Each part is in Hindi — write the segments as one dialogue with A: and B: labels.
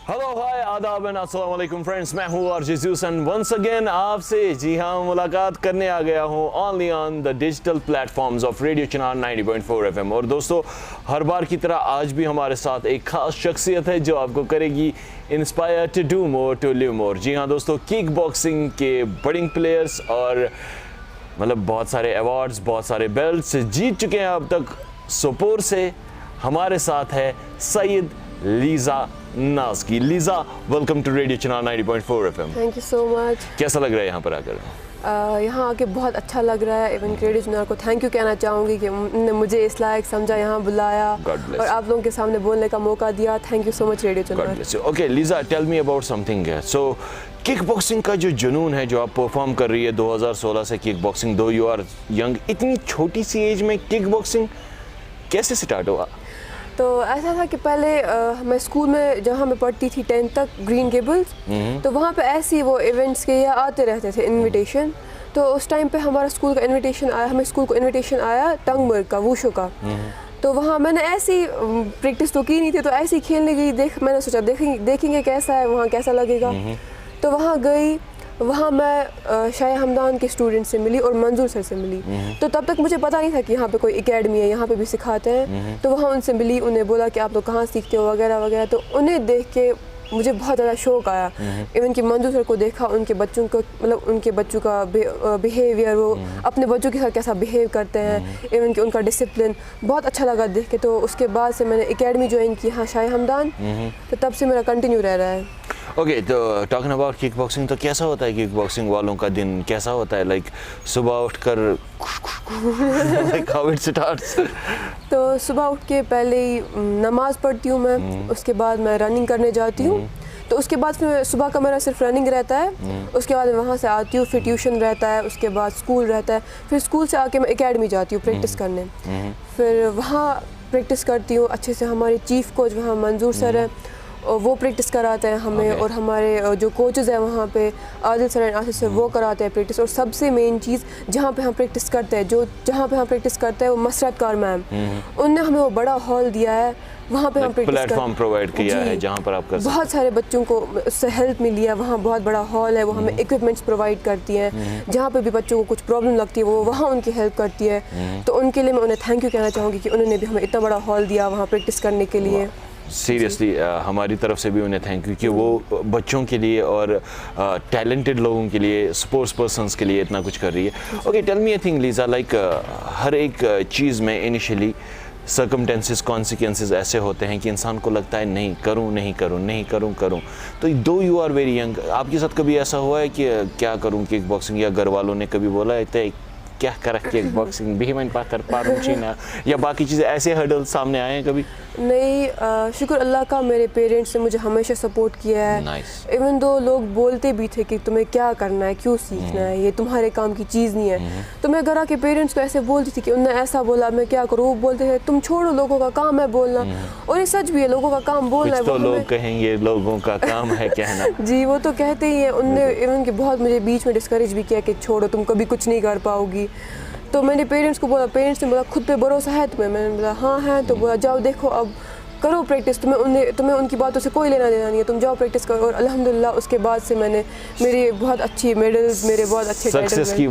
A: हेलो हाय आदाब एंड अस्सलाम वालेकुम फ्रेंड्स, मैं हूँ आरजे ज़ूसन वंस अगेन आपसे जी हाँ मुलाकात करने आ गया हूँ only on the digital platforms of radio Chinar 90.4 FM। और दोस्तों, हर बार की तरह आज भी हमारे साथ एक खास शख्सियत है जो आपको करेगी inspire to do more to live more. जी हाँ दोस्तों, किक बॉक्सिंग के बडिंग प्लेयर्स और मतलब बहुत सारे अवार्ड्स, बहुत सारे बेल्ट्स जीत चुके हैं अब तक। सोपोर से हमारे साथ है Syed Liza Nazki. Liza, welcome to radio Chinar 90.4 FM।
B: Thank you so much.
A: कैसा लग रहा है यहाँ पर आकर?
B: यहाँ आके बहुत अच्छा लग रहा है। इवन रेडियो चिनार को थैंक यू कहना चाहूँगी कि उन्होंने मुझे इस लायक समझा, यहाँ बुलाया और आप लोगों के सामने बोलने का मौका दिया। Thank you so much radio Chinar.
A: Okay Liza, tell me about something. So kick boxing का जो जुनून है जो आप परफॉर्म कर रही है 2016 से किक बॉक्सिंग, दो यू आर यंग, इतनी छोटी सी एज में किक बॉक्सिंग कैसे स्टार्ट हुआ?
B: तो ऐसा था कि पहले मैं स्कूल में जहाँ मैं पढ़ती थी 10th तक, ग्रीन गेबल्स, तो वहाँ पे ऐसे ही वो इवेंट्स के या आते रहते थे इनविटेशन। तो उस टाइम पे हमारा स्कूल का इनविटेशन आया, हमें स्कूल को इनविटेशन आया टंगमर्ग का, वूशो का। तो वहाँ मैंने ऐसी प्रैक्टिस तो की नहीं थी, तो ऐसे ही खेलने गई। मैंने सोचा देखेंगे कैसा है वहाँ, कैसा लगेगा। तो वहाँ गई, वहाँ मैं शाह हमदान के स्टूडेंट से मिली और मंजूर सर से मिली। तो तब तक मुझे पता नहीं था कि यहाँ पे कोई एकेडमी है, यहाँ पे भी सिखाते हैं। तो वहाँ उनसे मिली, उन्हें बोला कि आप लोग कहाँ सीखते हो वगैरह वगैरह। तो उन्हें देख के मुझे बहुत ज़्यादा शौक आया। इवन कि मंजूर सर को देखा, उनके बच्चों को, मतलब उनके बच्चों का बिहेवियर, वो अपने बच्चों के साथ कैसा बिहेव करते हैं, इवन कि उनका डिसिप्लिन बहुत अच्छा लगा देख के। तो उसके बाद से मैंने एकेडमी ज्वाइन की यहाँ शाह हमदान। तो तब से मेरा कंटिन्यू रह रहा है।
A: ओके, तो टॉकिंग अबाउट किक बॉक्सिंग, तो कैसा होता है किक बॉक्सिंग वालों का दिन? कैसा होता है? लाइक सुबह उठकर लाइक हाउ इट स्टार्ट्स?
B: तो सुबह उठ के पहले ही नमाज़ पढ़ती हूँ मैं, उसके बाद मैं रनिंग करने जाती हूँ। तो उसके बाद फिर सुबह का मेरा सिर्फ रनिंग रहता है। उसके बाद मैं वहाँ से आती हूँ, फिर ट्यूशन रहता है, उसके बाद स्कूल रहता है, फिर स्कूल से आके मैं एकेडमी जाती हूँ प्रैक्टिस करने। फिर वहाँ प्रैक्टिस करती हूँ अच्छे से। हमारे चीफ कोच वहाँ मंजूर सर है, और वो प्रैक्टिस कराते हैं हमें। और हमारे जो कोचेज़ हैं वहाँ पे Adil sir and Asif sir, वो कराते हैं प्रैक्टिस। और सबसे मेन चीज़ जहाँ पे हम प्रैक्टिस करते हैं, जहाँ पे हम प्रैक्टिस करते हैं, वो मसरत कार मैम, उनने हमें वो बड़ा हॉल दिया है। वहाँ पे हम
A: प्लेटफॉर्म प्रोवाइड किया है जहाँ पर आप कर सकते हैं।
B: बहुत सारे बच्चों को उससे हेल्प मिली है। वहाँ बहुत बड़ा हॉल है, वो हमें इक्विपमेंट्स प्रोवाइड करती हैं। जहाँ पे भी बच्चों को कुछ प्रॉब्लम लगती है, वो वहाँ उनकी हेल्प करती है। तो उनके लिए मैं उन्हें थैंक यू कहना चाहूँगी कि उन्होंने भी हमें इतना बड़ा हॉल दिया वहाँ प्रैक्टिस करने के लिए।
A: सीरियसली हमारी तरफ से भी उन्हें थैंक यू कि वो बच्चों के लिए और टैलेंटेड लोगों के लिए, स्पोर्ट्स पर्सन्स के लिए इतना कुछ कर रही है। Okay, tell me I think Lisa, like हर एक चीज़ में इनिशियली सर्कमटेंसेस, कॉन्सिक्वेंसेस ऐसे होते हैं कि इंसान को लगता है नहीं करूं, नहीं करूं, नहीं करूं, करूं। तो दो यू आर वेरी यंग, आपके साथ कभी ऐसा हुआ है कि क्या करूं किक बॉक्सिंग, या घर वालों ने कभी बोला है क्या कर किक बॉक्सिंग भी मैं पाकर पारूँ ना, या बाकी चीज़ें ऐसे हर्डल सामने आए हैं कभी?
B: नहीं, शुक्र अल्लाह का, मेरे पेरेंट्स ने मुझे हमेशा सपोर्ट किया है। इवन दो लोग बोलते भी थे कि तुम्हें क्या करना है, क्यों सीखना है, ये तुम्हारे काम की चीज़ नहीं है। तो मैं घर आके पेरेंट्स को ऐसे बोलती थी कि उन्होंने ऐसा बोला, मैं क्या करूँ। वो बोलते थे तुम छोड़ो, लोगों का काम है बोलना। और ये सच भी है, लोगों का काम बोलना है।
A: तो लोग कहेंगे लोगों का काम है कहना। जी,
B: वो तो कहते ही हैं। उनने इवन कि बहुत मुझे बीच में डिस्करेज भी किया कि छोड़ो, तुम कभी कुछ नहीं कर पाओगी। तो मैंने पेरेंट्स को बोला, पेरेंट्स ने बोला खुद पे भरोसा है तुम्हें? मैंने बोला हाँ है। तो बोला जाओ देखो, अब करो प्रैक्टिस, तुम्हें उनकी बातों से कोई लेना देना नहीं है, तुम जाओ प्रैक्टिस करो। और अल्हम्दुलिल्लाह उसके बाद से मेरी बहुत अच्छी मेडल्स, मेरे बहुत अच्छे
A: सक्सेस की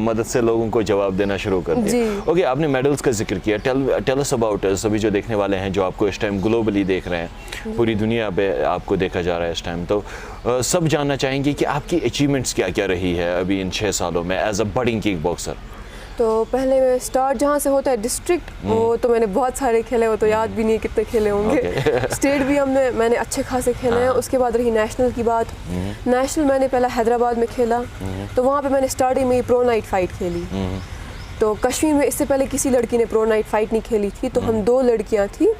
A: मदद से लोगों को जवाब देना शुरू कर दिया। ओके, आपने मेडल्स का जिक्र किया, टेल अस अबाउट सभी जो देखने वाले हैं, जो आपको इस टाइम ग्लोबली देख रहे हैं, पूरी दुनिया पे आपको देखा जा रहा है इस टाइम। तो सब जानना चाहेंगे कि आपकी अचीवमेंट्स क्या क्या रही है अभी इन 6 सालों में as a budding kick boxer.
B: तो पहले मैं स्टार्ट जहाँ से होता है डिस्ट्रिक्ट, वो तो मैंने बहुत सारे खेले, वो तो याद भी नहीं है कितने खेले होंगे। स्टेट भी मैंने अच्छे खासे खेले हैं। उसके बाद रही नेशनल की बात। नेशनल मैंने पहला हैदराबाद में खेला, तो वहाँ पे मैंने स्टार्टिंग में प्रो नाइट फाइट खेली। तो कश्मीर में इससे पहले किसी लड़की ने प्रो नाइट फाइट नहीं खेली थी। तो हम 2 लड़कियाँ थी,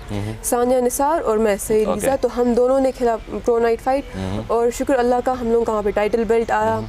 B: सानिया निसार और मैं सईद लीजा। तो हम दोनों ने खेला प्रो नाइट फाइट, और शुक्र अल्लाह का हम लोगों का वहाँ पे टाइटल बेल्ट आया।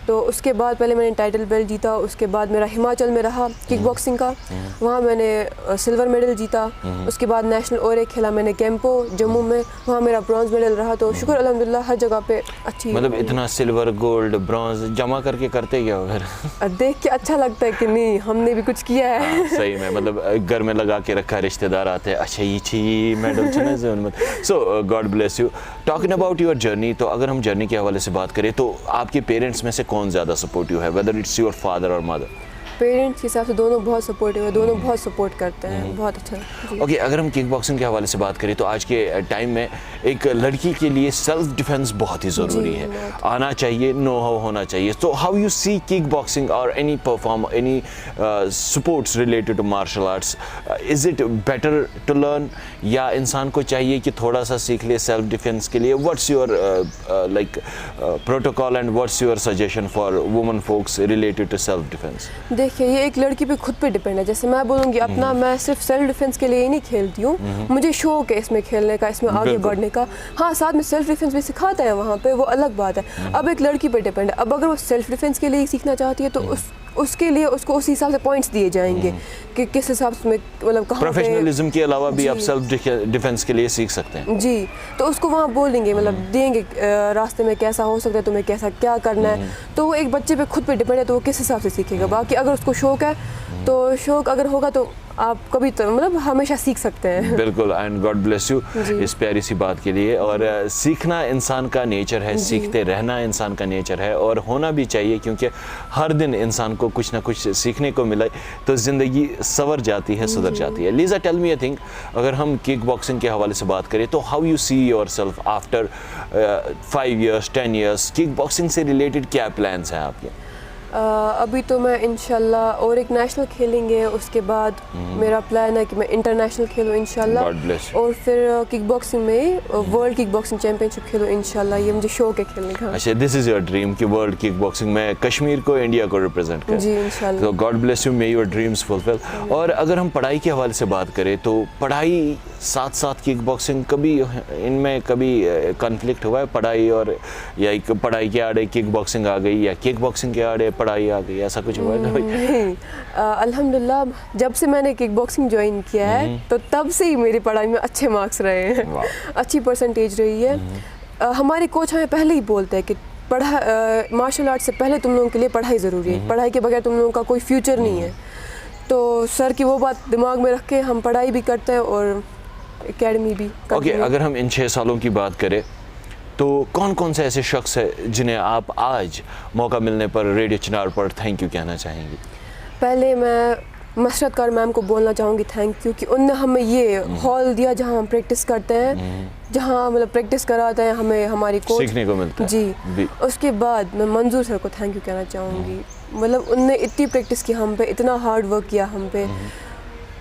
B: तो उसके बाद पहले मैंने टाइटल बेल्ट जीता, उसके बाद मेरा हिमाचल में रहा किक बॉक्सिंग का, वहाँ मैंने सिल्वर मेडल जीता। उसके बाद नेशनल ओरे खेला मैंने कैंपो जम्मू में, वहाँ मेरा ब्रॉन्ज मेडल रहा। तो शुक्र अल्हम्दुलिल्लाह हर जगह पे अच्छी।
A: मतलब इतना सिल्वर गोल्ड ब्रॉन्ज जमा करके करते क्या हो फिर?
B: देख के अच्छा लगता है कि नहीं हमने भी कुछ किया है।
A: सही में, मतलब घर में लगा के रखा, रिश्तेदार आते हैं, अच्छा ये छी मेडल चुने से उनमें। So God bless you. Talking about your journey, तो अगर हम जर्नी के हवाले से बात करें तो आपके पेरेंट्स में से कौन ज़्यादा सपोर्टिव है, वेदर इट्स योर फादर और मदर?
B: पेरेंट्स के हिसाब से दोनों बहुत सपोर्टिव है, दोनों बहुत सपोर्ट करते हैं, बहुत अच्छा।
A: ओके, अगर हम किक बॉक्सिंग के हवाले से बात करें तो आज के टाइम में एक लड़की के लिए सेल्फ डिफेंस बहुत ही ज़रूरी है, आना चाहिए, नो हाउ होना चाहिए। तो how you see kick boxing और any perform any sports related to martial arts, is it better to learn, या इंसान को चाहिए कि थोड़ा सा सीख ले सेल्फ डिफेंस के लिए? What's your like protocol and what's your suggestion for women folks related to self defence?
B: देखिए ये एक लड़की पे खुद पे डिपेंड है। जैसे मैं बोलूँगी अपना, मैं सिर्फ सेल्फ डिफेंस के लिए ही नहीं खेलती हूँ, मुझे शौक है इसमें खेलने का, इसमें आगे बढ़ने का। हाँ, साथ में सेल्फ डिफेंस भी सिखाते हैं वहाँ पे, वो अलग बात है। अब एक लड़की पे डिपेंड है, अब अगर वो सेल्फ डिफेंस के लिए ही सीखना चाहती है तो उसके लिए उसको उस हिसाब से पॉइंट्स दिए जाएंगे कि किस हिसाब से मतलब कहाँ पे।
A: प्रोफेशनलिज्म के अलावा भी आप सेल्फ डिफेंस के लिए सीख सकते हैं
B: जी, तो उसको वहाँ बोलेंगे, मतलब देंगे रास्ते में कैसा हो सकता है, तुम्हें कैसा क्या करना है। तो वो एक बच्चे पे खुद पे डिपेंड है, तो वो किस हिसाब से सीखेगा। बाकी अगर उसको शौक है तो शौक अगर होगा तो आप कभी तो मतलब हमेशा सीख सकते हैं।
A: बिल्कुल, एंड गॉड ब्लेस यू इस प्यारी सी बात के लिए। और सीखना इंसान का नेचर है, सीखते रहना इंसान का नेचर है, और होना भी चाहिए, क्योंकि हर दिन इंसान को कुछ ना कुछ सीखने को मिले तो ज़िंदगी संवर जाती है, सुधर जाती है। Liza, tell me, I think अगर हम किक बॉक्सिंग के हवाले से बात करें तो how you see your self after 5 years 10 years, kick boxing से रिलेटेड क्या प्लान्स हैं आपके?
B: अभी तो मैं इंशाल्लाह और एक नेशनल खेलेंगे, उसके बाद मेरा प्लान है कि मैं इंटरनेशनल खेलूँ इंशाल्लाह, और फिर किक बॉक्सिंग में वर्ल्ड किक बॉक्सिंग चैंपियनशिप खेलूँ इंशाल्लाह। ये मुझे शौक है खेलने का।
A: अच्छा, दिस इज़ योर ड्रीम कि वर्ल्ड किक बॉक्सिंग में कश्मीर को, इंडिया को रिप्रेजेंट करें?
B: जी इंशाल्लाह।
A: तो God bless you, may your dreams fulfil. और अगर हम पढ़ाई के हवाले से बात करें तो पढ़ाई साथ साथ किक बॉक्सिंग, कभी इनमें कभी कॉन्फ्लिक्ट हुआ है पढ़ाई और, या एक पढ़ाई के आड़े किक बॉक्सिंग आ गई, या किक बॉक्सिंग के आड़े पढ़ाई आ गई, ऐसा कुछ हुआ है?
B: नहीं, अल्हम्दुलिल्लाह जब से मैंने किक बॉक्सिंग ज्वाइन किया है तो तब से ही मेरी पढ़ाई में अच्छे मार्क्स रहे हैं, अच्छी परसेंटेज रही है। हमारे कोच हमें पहले ही बोलते हैं कि मार्शल आर्ट से पहले तुम लोगों के लिए पढ़ाई ज़रूरी है, पढ़ाई के बगैर तुम लोगों का कोई फ्यूचर नहीं है। तो सर की वो बात दिमाग में रख के हम पढ़ाई भी करते हैं और एकेडमी भी करते हैं।
A: ओके, अगर हम इन 6 सालों की बात करें तो कौन कौन से ऐसे शख्स है जिन्हें आप आज मौका मिलने पर रेडियो चिनार पर थैंक यू कहना चाहेंगी?
B: पहले मैं मसरत कार मैम को बोलना चाहूँगी थैंक यू, कि उनने हमें ये हॉल दिया जहाँ हम प्रैक्टिस करते हैं, जहाँ मतलब प्रैक्टिस कराते हैं हमें, हमारी कोच
A: सीखने को मिलता है
B: जी। उसके बाद मैं मंजूर सर को थैंक यू कहना चाहूँगी, मतलब उनने इतनी प्रैक्टिस की हम पे, इतना हार्ड वर्क किया हम पे,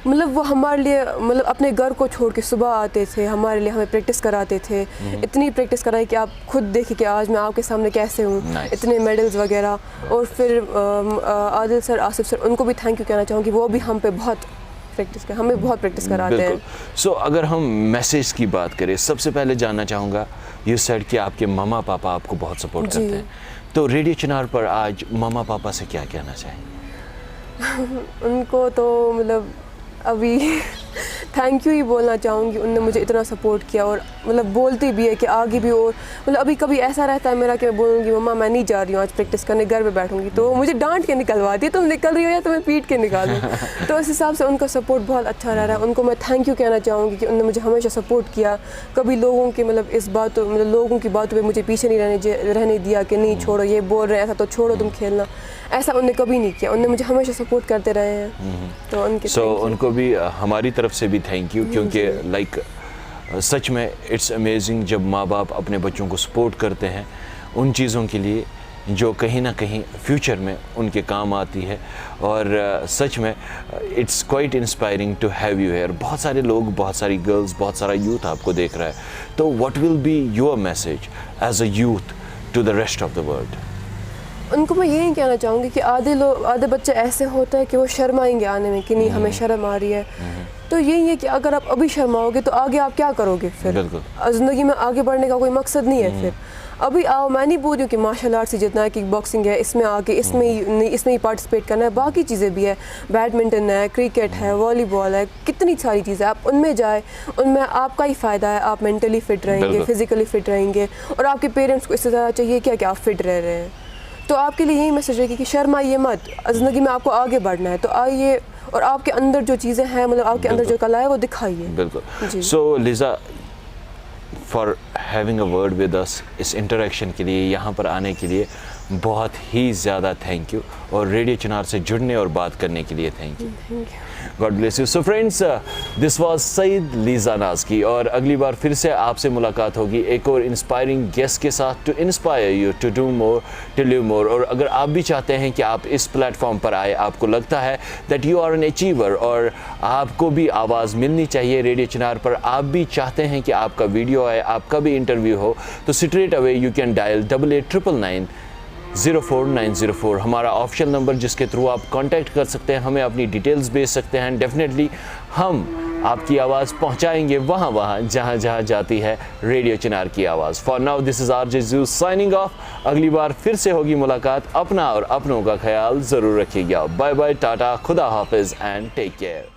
B: मतलब वो हमारे लिए मतलब अपने घर को छोड़ के सुबह आते थे, हमारे लिए हमें प्रैक्टिस कराते थे, इतनी प्रैक्टिस कराई कि आप खुद देखिए कि आज मैं आपके सामने कैसे हूँ, इतने मेडल्स वगैरह। और फिर आदिल सर, आसिफ सर, उनको भी थैंक यू कहना चाहूँगी, वो भी हम पे बहुत प्रैक्टिस कर, हमें बहुत प्रैक्टिस कराते हैं।
A: सो अगर हम मैसेज की बात करें, सबसे पहले जानना चाहूँगा, यू सेड कि आपके मामा पापा आपको बहुत सपोर्ट करते हैं, तो रेडियो चिनार पर आज मामा पापा से क्या कहना चाहेंगे?
B: उनको तो मतलब अभी थैंक यू ही बोलना चाहूँगी, उनने मुझे इतना सपोर्ट किया, और मतलब बोलती भी है कि आगे भी, और मतलब अभी कभी ऐसा रहता है मेरा कि मैं बोलूँगी मम्मा मैं नहीं जा रही हूँ आज प्रैक्टिस करने, घर पे बैठूँगी, तो वो मुझे डांट के निकलवाती है, तुम निकल रही हो या तुम्हें पीट के निकालूँ। तो इस हिसाब से उनका सपोर्ट बहुत अच्छा रह रहा है, उनको मैं थैंक यू कहना चाहूँगी कि उन्होंने मुझे हमेशा सपोर्ट किया, कभी लोगों के मतलब इस बातों मतलब लोगों की बातों पर मुझे पीछे नहीं रहने दिया कि नहीं छोड़ो, ये बोल रहे हैं ऐसा तो छोड़ो तुम खेलना, ऐसा उन्होंने कभी नहीं किया, उन्होंने मुझे हमेशा सपोर्ट करते रहे हैं। तो उनके
A: उनको भी हमारी तरफ से भी थैंक यू, क्योंकि लाइक सच में इट्स अमेजिंग जब माँ बाप अपने बच्चों को सपोर्ट करते हैं उन चीज़ों के लिए जो कहीं ना कहीं फ्यूचर में उनके काम आती है। और सच में it's quite inspiring to have you here. बहुत सारे लोग, बहुत सारी गर्ल्स, बहुत सारा यूथ आपको देख रहा है, तो what will be your message as a youth to the rest of the world?
B: उनको मैं यही कहना चाहूँगी कि आधे बच्चे ऐसे होते हैं कि वो शर्माएंगे आने में कि नहीं हमें शर्म आ रही है, तो यही है कि अगर आप अभी शर्माओगे तो आगे आप क्या करोगे फिर?
A: बिल्कुल।
B: ज़िंदगी में आगे बढ़ने का कोई मकसद नहीं है फिर। अभी आओ, मैं नहीं बोल रही हूँ कि मार्शल आर्ट से जितना है, किक बॉक्सिंग है, इसमें आके इसमें ही पार्टिसिपेट करना है, बाकी चीज़ें भी है, बैडमिंटन है, क्रिकेट है, वॉलीबॉल है, कितनी सारी चीज़ें, आप उनमें जाए, उनमें आपका ही फ़ायदा है, आप मेंटली फिट रहेंगे, फिजिकली फिट रहेंगे, और आपके पेरेंट्स को इससे ज़्यादा चाहिए क्या कि आप फिट रह रहे हैं। तो आपके लिए यही मैसेज है कि शर्माइए मत, ज़िंदगी में आपको आगे बढ़ना है, तो आइए और आपके अंदर जो चीज़ें हैं, मतलब आपके अंदर जो कला है वो दिखाइए।
A: बिल्कुल। So Lisa, for having a word with us, इस इंटरेक्शन के लिए, यहाँ पर आने के लिए बहुत ही ज़्यादा थैंक यू, और रेडियो चिनार से जुड़ने और बात करने के लिए thank you. God bless you. So friends, this was Syed Liza Nazki, और अगली बार फिर से आपसे मुलाकात होगी एक और इंस्पायरिंग गेस्ट के साथ, to inspire you to do more, to live more. और अगर आप भी चाहते हैं कि आप इस प्लेटफॉर्म पर आए, आपको लगता है that you are an achiever और आपको भी आवाज़ मिलनी चाहिए रेडियो चिनार पर, आप भी चाहते हैं कि आपका वीडियो आए, आपका भी इंटरव्यू हो, तो straight away you can dial 8899 04904, हमारा ऑफिशियल नंबर, जिसके थ्रू आप कांटेक्ट कर सकते हैं, हमें अपनी डिटेल्स भेज सकते हैं। डेफिनेटली हम आपकी आवाज़ पहुंचाएंगे वहाँ जहाँ जाती है रेडियो चिनार की आवाज़। For now this is RJ Zeus signing off. अगली बार फिर से होगी मुलाकात। अपना और अपनों का ख्याल ज़रूर रखिएगा। बाय बाय, टाटा, खुदा हाफिज़ एंड टेक केयर।